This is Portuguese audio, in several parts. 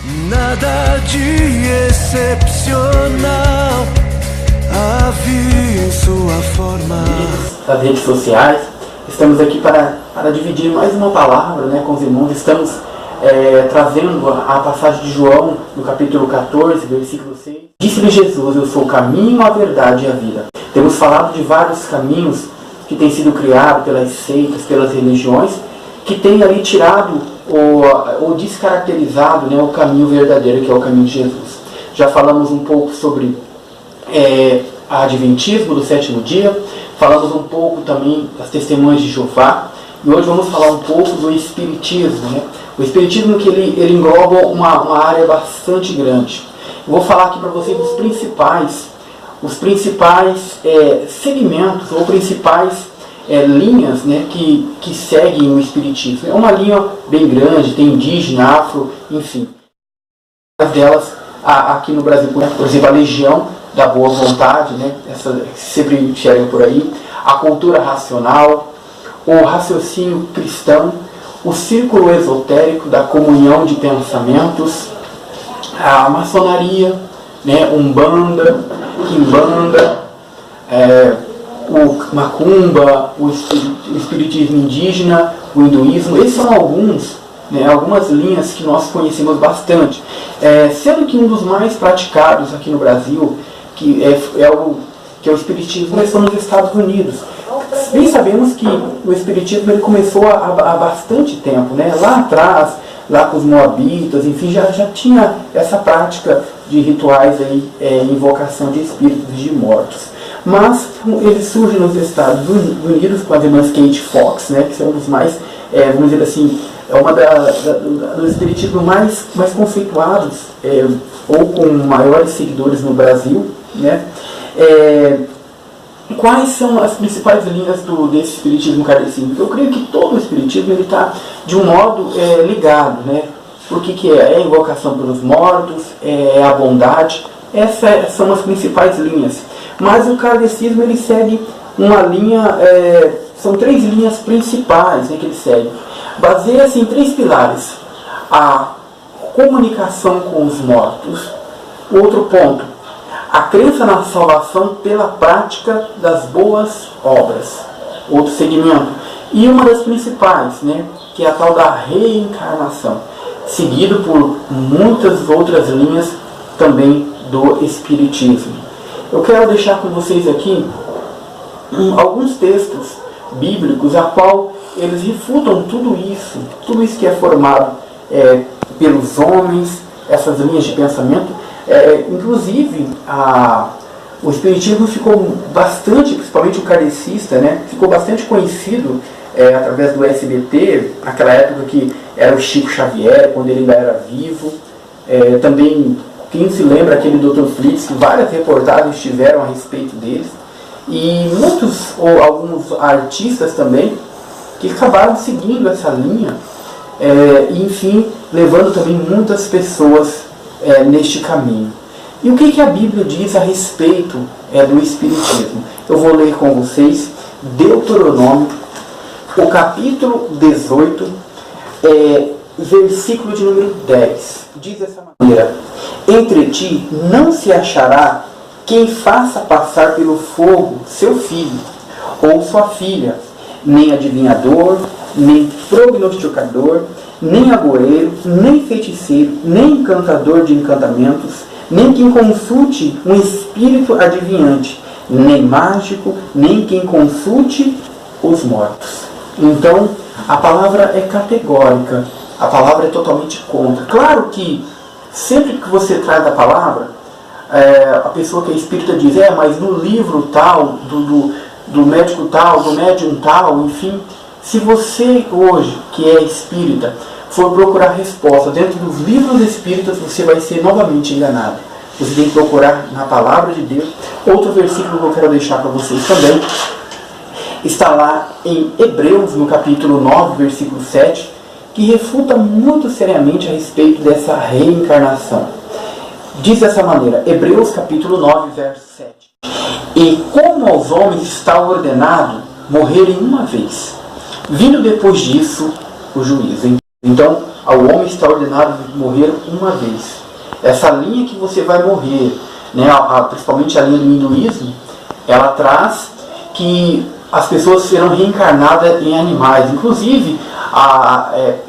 Nada de excepcional havia em sua forma. Das redes sociais, estamos aqui para dividir mais uma palavra, né, com os irmãos. Estamos trazendo a passagem de João, no capítulo 14, versículo 6. Disse-lhe Jesus: eu sou o caminho, a verdade e a vida. Temos falado de vários caminhos que têm sido criados pelas seitas, pelas religiões, que têm ali tirado ou descaracterizado, né, o caminho verdadeiro, que é o caminho de Jesus. Já falamos um pouco sobre adventismo do sétimo dia, falamos um pouco também das testemunhas de Jeová, e hoje vamos falar um pouco do espiritismo, né? O espiritismo que ele engloba uma área bastante grande. Eu vou falar aqui para vocês os principais segmentos ou principais linhas, né, que seguem o espiritismo. É uma linha bem grande, tem indígena, afro, enfim. As delas aqui no Brasil, por exemplo, a Legião da Boa Vontade, né, essa sempre enxerga por aí, a cultura racional, o raciocínio cristão, o círculo esotérico da comunhão de pensamentos, a maçonaria, né, Umbanda, Quimbanda, o Macumba, o espiritismo indígena, o hinduísmo. Esses são algumas linhas que nós conhecemos bastante, sendo que um dos mais praticados aqui no Brasil, que é o espiritismo, são nos Estados Unidos. Bem sabemos que o espiritismo ele começou há bastante tempo, né? Lá atrás, lá com os moabitas, enfim, já tinha essa prática de rituais aí, invocação de espíritos de mortos. Mas ele surge nos Estados Unidos com as irmãs Kate Fox, né, que são os mais, vamos dizer assim, uma dos espiritismos mais conceituados, ou com maiores seguidores no Brasil, né? Quais são as principais linhas desse espiritismo kardecista? Eu creio que todo o espiritismo está, de um modo, ligado, né? Porque que é a invocação pelos mortos, a bondade. Essas são as principais linhas. Mas o kardecismo ele segue uma linha, são 3 linhas principais, né, que ele segue. Baseia-se em 3 pilares: a comunicação com os mortos, outro ponto, a crença na salvação pela prática das boas obras, outro segmento, e uma das principais, né, que é a tal da reencarnação, seguido por muitas outras linhas também do espiritismo. Eu quero deixar com vocês aqui alguns textos bíblicos a qual eles refutam tudo isso que é formado pelos homens, essas linhas de pensamento. Inclusive, o espiritismo ficou bastante, principalmente o kardecista, né, ficou bastante conhecido através do SBT, naquela época que era o Chico Xavier, quando ele ainda era vivo. Também, quem se lembra aquele Dr. Fritz, que várias reportagens tiveram a respeito deles, e muitos ou alguns artistas também que acabaram seguindo essa linha, e enfim, levando também muitas pessoas neste caminho. E o que a Bíblia diz a respeito do espiritismo? Eu vou ler com vocês Deuteronômio, o capítulo 18, versículo de número 10. Diz dessa maneira: entre ti não se achará quem faça passar pelo fogo seu filho ou sua filha, nem adivinhador, nem prognosticador, nem agoureiro, nem feiticeiro, nem encantador de encantamentos, nem quem consulte um espírito adivinhante, nem mágico, nem quem consulte os mortos. Então, a palavra é categórica, a palavra é totalmente contra. Claro que sempre que você traz a palavra, a pessoa que é espírita diz: mas no livro tal, do médico tal, do médium tal, enfim. Se você hoje, que é espírita, for procurar resposta dentro dos livros espíritas, você vai ser novamente enganado. Você tem que procurar na palavra de Deus. Outro versículo que eu quero deixar para vocês também está lá em Hebreus, no capítulo 9, versículo 7, que refuta muito seriamente a respeito dessa reencarnação. Diz dessa maneira, Hebreus capítulo 9, verso 7. E como aos homens está ordenado morrerem uma vez, vindo depois disso o juízo. Então, ao homem está ordenado morrer uma vez. Essa linha que você vai morrer, né, principalmente a linha do hinduísmo, ela traz que as pessoas serão reencarnadas em animais. Inclusive,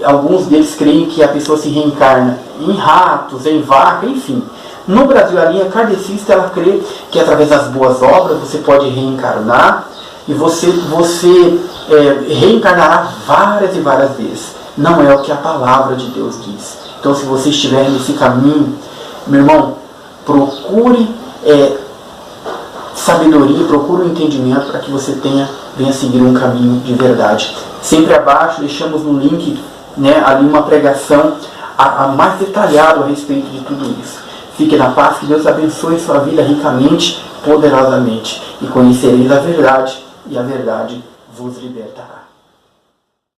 alguns deles creem que a pessoa se reencarna em ratos, em vaca, enfim. No Brasil, a linha kardecista, ela crê que através das boas obras você pode reencarnar e você reencarnará várias e várias vezes. Não é o que a palavra de Deus diz. Então, se você estiver nesse caminho, meu irmão, procure sabedoria, procure um entendimento para que você venha seguir um caminho de verdade. Sempre abaixo deixamos no link, né, ali uma pregação mais detalhada a respeito de tudo isso. Fique na paz, que Deus abençoe sua vida ricamente, poderosamente, e conhecereis a verdade, e a verdade vos libertará.